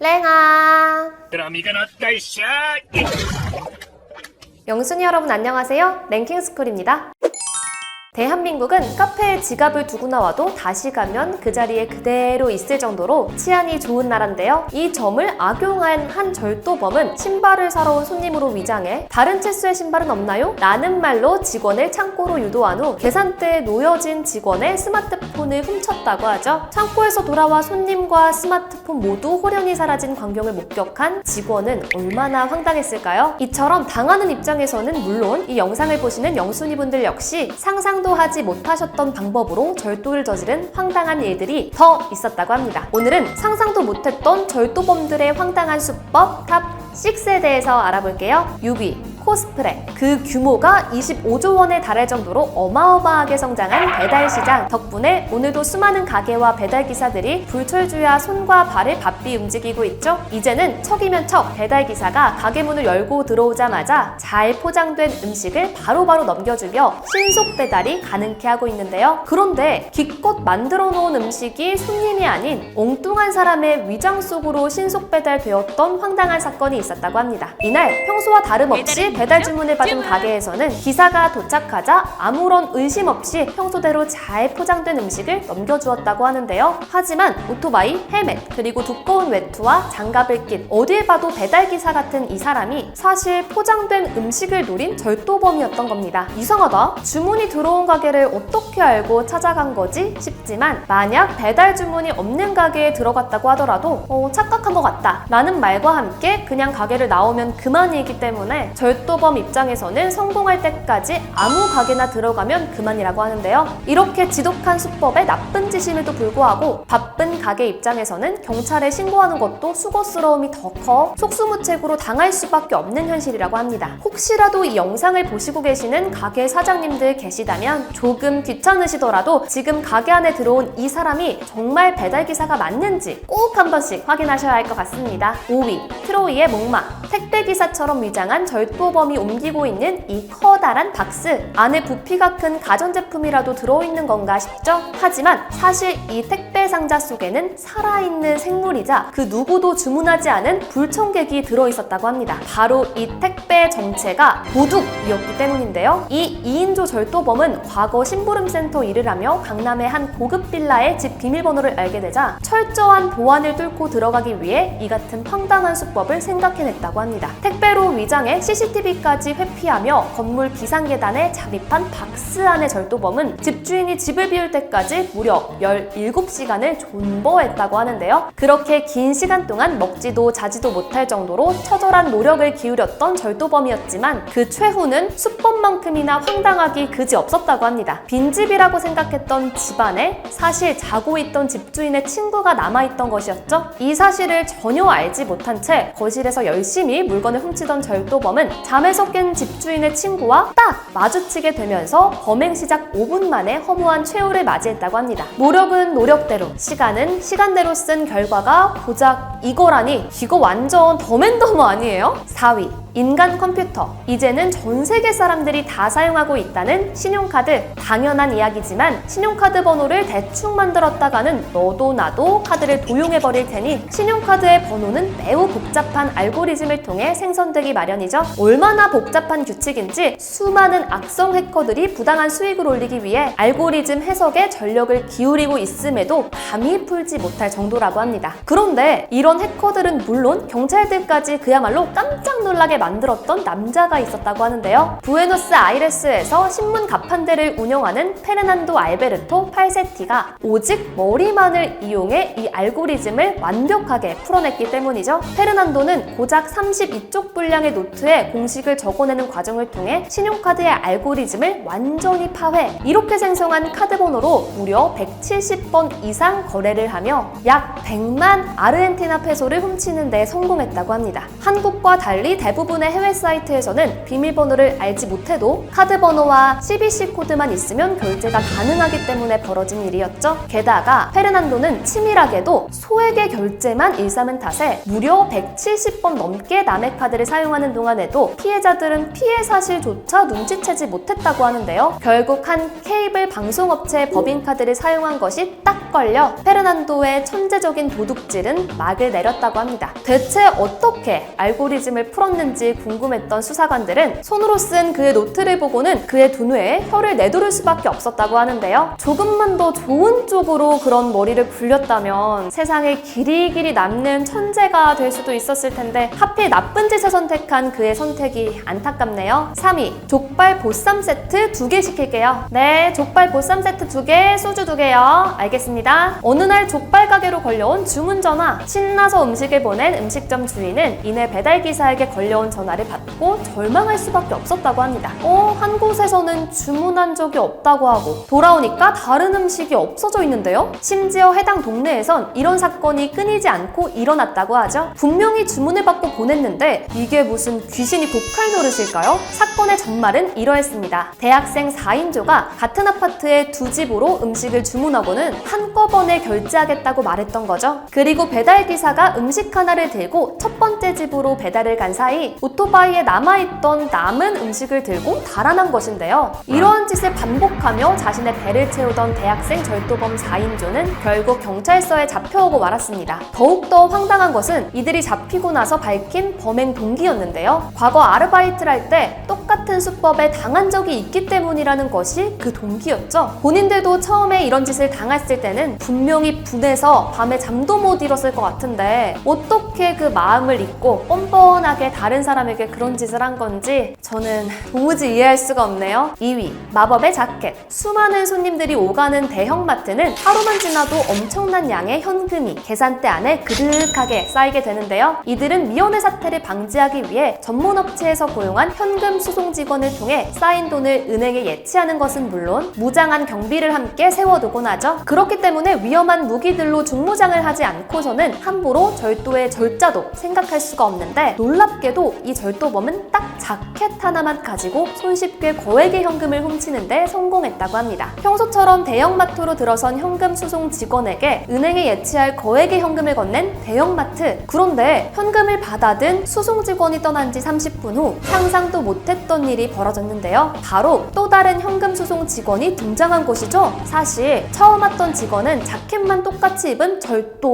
랭아. 드라미가 났다. 영순이 여러분 안녕하세요. 랭킹스쿨입니다. 대한민국은 카페에 지갑을 두고 나와도 다시 가면 그 자리에 그대로 있을 정도로 치안이 좋은 나라인데요. 이 점을 악용한 한 절도범은 신발을 사러 온 손님으로 위장해 다른 채수의 신발은 없나요? 라는 말로 직원을 창고로 유도한 후 계산대에 놓여진 직원의 스마트폰을 훔쳤다고 하죠. 창고에서 돌아와 손님과 스마트폰 모두 호련히 사라진 광경을 목격한 직원은 얼마나 황당했을까요? 이처럼 당하는 입장에서는 물론 이 영상을 보시는 영순이분들 역시 상상도 하지 못하셨던 방법으로 절도를 저지른 황당한 일들이 더 있었다고 합니다. 오늘은 상상도 못했던 절도범들의 황당한 수법 탑 6에 대해서 알아볼게요. 6위. 코스프레. 그 규모가 25조 원에 달할 정도로 어마어마하게 성장한 배달시장 덕분에 오늘도 수많은 가게와 배달기사들이 불철주야 손과 발을 바삐 움직이고 있죠. 이제는 척이면 척 배달기사가 가게 문을 열고 들어오자마자 잘 포장된 음식을 바로바로 넘겨주며 신속 배달이 가능케 하고 있는데요. 그런데 기껏 만들어 놓은 음식이 손님이 아닌 엉뚱한 사람의 위장 속으로 신속 배달되었던 황당한 사건이 있었다고 합니다. 이날 평소와 다름없이 배달 주문을 받은 가게에서는 기사가 도착하자 아무런 의심 없이 평소대로 잘 포장된 음식을 넘겨주었다고 하는데요. 하지만 오토바이, 헬멧, 그리고 두꺼운 외투와 장갑을 낀 어딜 봐도 배달기사 같은 이 사람이 사실 포장된 음식을 노린 절도범이었던 겁니다. 이상하다. 주문이 들어온 가게를 어떻게 알고 찾아간 거지? 싶지만 만약 배달 주문이 없는 가게에 들어갔다고 하더라도 착각한 것 같다 라는 말과 함께 그냥 가게를 나오면 그만이기 때문에 절도범 입장에서는 성공할 때까지 아무 가게나 들어가면 그만이라고 하는데요. 이렇게 지독한 수법에 나쁜 짓임에도 불구하고 바쁜 가게 입장에서는 경찰에 신고하는 것도 수고스러움이 더 커 속수무책으로 당할 수밖에 없는 현실이라고 합니다. 혹시라도 이 영상을 보시고 계시는 가게 사장님들 계시다면 조금 귀찮으시더라도 지금 가게 안에 들어온 이 사람이 정말 배달기사가 맞는지 꼭 한 번씩 확인하셔야 할 것 같습니다. 5위. 트로이의 목마. 택배기사처럼 위장한 절도범이 옮기고 있는 이 커다란 박스. 안에 부피가 큰 가전제품이라도 들어있는 건가 싶죠? 하지만 사실 이 택배 상자 속에는 살아있는 생물이자 그 누구도 주문하지 않은 불청객이 들어있었다고 합니다. 바로 이 택배 정체가 도둑이었기 때문인데요. 이 2인조 절도범은 과거 심부름센터 일을 하며 강남의 한 고급 빌라의 집 비밀번호를 알게 되자 철저한 보안을 뚫고 들어가기 위해 이 같은 황당한 수법을 생각해냈다고 합니다. 택배로 위장해 CCTV까지 회피하며 건물 비상계단에 잠입한 박스 안의 절도범은 집주인이 집을 비울 때까지 무려 17시간을 존버했다고 하는데요. 그렇게 긴 시간 동안 먹지도 자지도 못할 정도로 처절한 노력을 기울였던 절도범이었지만 그 최후는 수법만큼이나 황당하기 그지없었다고 합니다. 빈집이라고 생각했던 집안에 사실 자고 있던 집주인의 친구가 남아있던 것이었죠. 이 사실을 전혀 알지 못한 채 거실에서 열심히 물건을 훔치던 절도범은 잠에서 깬 집주인의 친구와 딱 마주치게 되면서 범행 시작 5분 만에 허무한 최후를 맞이했다고 합니다. 노력은 노력대로, 시간은 시간대로 쓴 결과가 고작 이거라니 이거 완전 더맨더머 아니에요? 4위. 인간 컴퓨터. 이제는 전 세계 사람들이 다 사용하고 있다는 신용카드. 당연한 이야기지만 신용카드 번호를 대충 만들었다가는 너도 나도 카드를 도용해버릴 테니 신용카드의 번호는 매우 복잡한 알고리즘을 통해 생성되기 마련이죠. 얼마나 복잡한 규칙인지 수많은 악성 해커들이 부당한 수익을 올리기 위해 알고리즘 해석에 전력을 기울이고 있음에도 감히 풀지 못할 정도라고 합니다. 그런데 이런 해커들은 물론 경찰들까지 그야말로 깜짝 놀라게 만들었던 남자가 있었다고 하는데요. 부에노스아이레스에서 신문 가판대를 운영하는 페르난도 알베르토 팔세티가 오직 머리만을 이용해 이 알고리즘을 완벽하게 풀어냈기 때문이죠. 페르난도는 고작 32쪽 분량의 노트에 공식을 적어내는 과정을 통해 신용카드의 알고리즘을 완전히 파괴, 이렇게 생성한 카드 번호로 무려 170번 이상 거래를 하며 약 100만 아르헨티나 페소를 훔치는 데 성공했다고 합니다. 한국과 달리 대부분 일본의 해외 사이트에서는 비밀번호를 알지 못해도 카드 번호와 CVC 코드만 있으면 결제가 가능하기 때문에 벌어진 일이었죠. 게다가 페르난도는 치밀하게도 소액의 결제만 일삼은 탓에 무려 170번 넘게 남의 카드를 사용하는 동안에도 피해자들은 피해 사실조차 눈치채지 못했다고 하는데요. 결국 한 케이블 방송업체의 법인카드를 사용한 것이 딱 걸려 페르난도의 천재적인 도둑질은 막을 내렸다고 합니다. 대체 어떻게 알고리즘을 풀었는지 궁금했던 수사관들은 손으로 쓴 그의 노트를 보고는 그의 두뇌에 혀를 내두를 수밖에 없었다고 하는데요. 조금만 더 좋은 쪽으로 그런 머리를 굴렸다면 세상에 길이길이 남는 천재가 될 수도 있었을 텐데 하필 나쁜 짓을 선택한 그의 선택이 안타깝네요. 3위, 족발 보쌈 세트 2개 시킬게요. 네, 족발 보쌈 세트 2개, 소주 2개요. 알겠습니다. 어느 날 족발 가게로 걸려온 주문 전화. 신나서 음식을 보낸 음식점 주인은 이내 배달기사에게 걸려온 전화를 받고 절망할 수밖에 없었다고 합니다. 한 곳에서는 주문한 적이 없다고 하고 돌아오니까 다른 음식이 없어져 있는데요? 심지어 해당 동네에선 이런 사건이 끊이지 않고 일어났다고 하죠. 분명히 주문을 받고 보냈는데 이게 무슨 귀신이 독할 노릇일까요? 사건의 전말은 이러했습니다. 대학생 4인조가 같은 아파트의 두 집으로 음식을 주문하고는 한꺼번에 결제하겠다고 말했던 거죠. 그리고 배달기사가 음식 하나를 들고 첫 번째 집으로 배달을 간 사이 오토바이에 남아있던 남은 음식을 들고 달아난 것인데요. 이러한 짓을 반복하며 자신의 배를 채우던 대학생 절도범 4인조는 결국 경찰서에 잡혀오고 말았습니다. 더욱더 황당한 것은 이들이 잡히고 나서 밝힌 범행 동기였는데요. 과거 아르바이트를 할 때 똑같은 수법에 당한 적이 있기 때문이라는 것이 그 동기였죠. 본인들도 처음에 이런 짓을 당했을 때는 분명히 분해서 밤에 잠도 못 이뤘을 것 같은데 어떻게 그 마음을 잊고 뻔뻔하게 다른 사람에게 그런 짓을 한 건지 저는 도무지 이해할 수가 없네요. 2위, 마법의 자켓. 수많은 손님들이 오가는 대형마트는 하루만 지나도 엄청난 양의 현금이 계산대 안에 그득하게 쌓이게 되는데요. 이들은 미연의 사태를 방지하기 위해 전문업체에서 고용한 현금 수송 직원을 통해 쌓인 돈을 은행에 예치하는 것은 물론 무장한 경비를 함께 세워두곤 하죠. 그렇기 때문에 위험한 무기들로 중무장을 하지 않고서는 함부로 절도의 절자도 생각할 수가 없는데 놀랍게도 이 절도범은 딱 자켓 하나만 가지고 손쉽게 거액의 현금을 훔치는데 성공했다고 합니다. 평소처럼 대형마트로 들어선 현금 수송 직원에게 은행에 예치할 거액의 현금을 건넨 대형마트. 그런데 현금을 받아든 수송 직원이 떠난 지 30분 후 상상도 못했던 일이 벌어졌는데요. 바로 또 다른 현금 수송 직원이 등장한 것이죠. 사실 처음 왔던 직원은 자켓만 똑같이 입은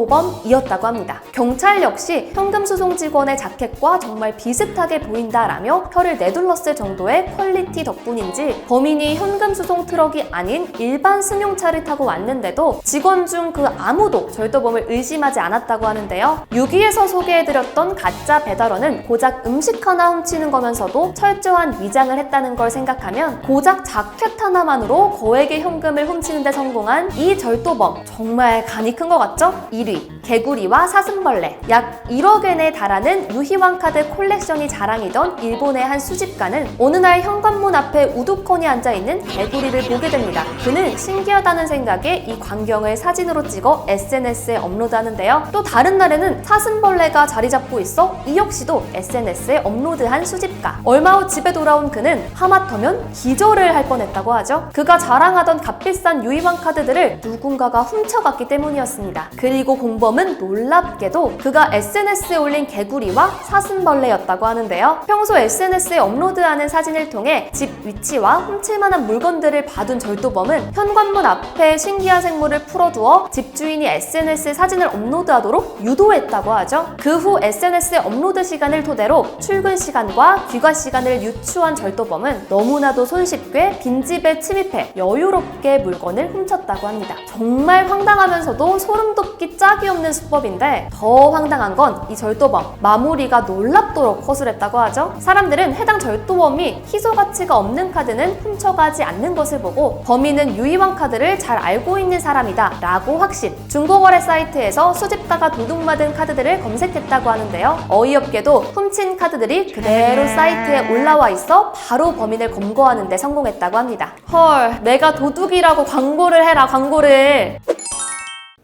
절도범이었다고 합니다. 경찰 역시 현금 수송 직원의 자켓과 정말 비슷하게 보인다라며 혀를 내둘렀을 정도의 퀄리티 덕분인지 범인이 현금 수송 트럭이 아닌 일반 승용차를 타고 왔는데도 직원 중 그 아무도 절도범을 의심하지 않았다고 하는데요. 6위에서 소개해드렸던 가짜 배달원은 고작 음식 하나 훔치는 거면서도 철저한 위장을 했다는 걸 생각하면 고작 자켓 하나만으로 거액의 현금을 훔치는 데 성공한 이 절도범 정말 간이 큰 것 같죠? 1위, 개구리와 사슴벌레. 약 1억 엔에 달하는 유희왕 카드 콜렉션이 자랑이던 일본의 한 수집가는 어느 날 현관문 앞에 우두커니 앉아있는 개구리를 보게 됩니다. 그는 신기하다는 생각에 이 광경을 사진으로 찍어 SNS에 업로드하는데요. 또 다른 날에는 사슴벌레가 자리 잡고 있어 이 역시도 SNS에 업로드한 수집가. 얼마 후 집에 돌아온 그는 하마터면 기절을 할 뻔했다고 하죠. 그가 자랑하던 값비싼 유희왕 카드들을 누군가가 훔쳐갔기 때문이었습니다. 그리고 공범은 놀랍게도 그가 SNS에 올린 개구리와 사슴벌레였다고 하는데요. 평소 SNS에 업로드하는 사진을 통해 집 위치와 훔칠만한 물건들을 봐둔 절도범은 현관문 앞에 신기한 생물을 풀어두어 집주인이 SNS에 사진을 업로드하도록 유도했다고 하죠. 그 후 SNS에 업로드 시간을 토대로 출근 시간과 귀가 시간을 유추한 절도범은 너무나도 손쉽게 빈집에 침입해 여유롭게 물건을 훔쳤다고 합니다. 정말 황당하면서도 소름 돋기 짝이 없는 수법인데 더 황당한 건 이 절도범 마무리가 놀랍도록 허술했다고 하죠. 사람들은 해당 절도범이 희소 가치가 없는 카드는 훔쳐가지 않는 것을 보고 범인은 유희왕 카드를 잘 알고 있는 사람이다 라고 확신. 중고거래 사이트에서 수집가가 도둑맞은 카드들을 검색했다고 하는데요. 어이없게도 훔친 카드들이 그대로 사이트에 올라와 있어 바로 범인을 검거하는 데 성공했다고 합니다. 헐, 내가 도둑이라고 광고를 해라, 광고를.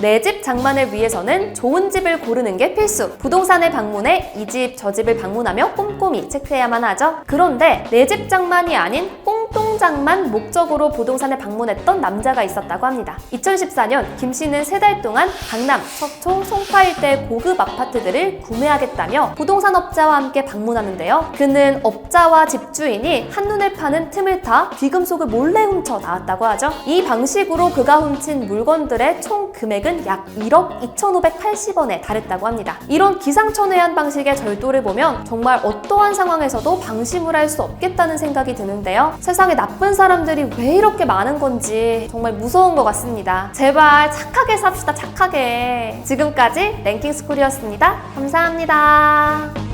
내 집 장만을 위해서는 좋은 집을 고르는 게 필수. 부동산을 방문해 이 집 저 집을 방문하며 꼼꼼히 체크해야만 하죠. 그런데 내 집 장만이 아닌 꽁똥장만 목적으로 부동산을 방문했던 남자가 있었다고 합니다. 2014년 김 씨는 3달 동안 강남, 서초, 송파 일대 고급 아파트들을 구매하겠다며 부동산 업자와 함께 방문하는데요. 그는 업자와 집주인이 한눈에 파는 틈을 타 귀금속을 몰래 훔쳐 나왔다고 하죠. 이 방식으로 그가 훔친 물건들의 총 금액은 약 1억 2,580원에 달했다고 합니다. 이런 기상천외한 방식의 절도를 보면 정말 어떠한 상황에서도 방심을 할 수 없겠다는 생각이 드는데요. 세상에 나쁜 사람들이 왜 이렇게 많은 건지 정말 무서운 것 같습니다. 제발 착하게 삽시다, 착하게. 지금까지 랭킹스쿨이었습니다. 감사합니다.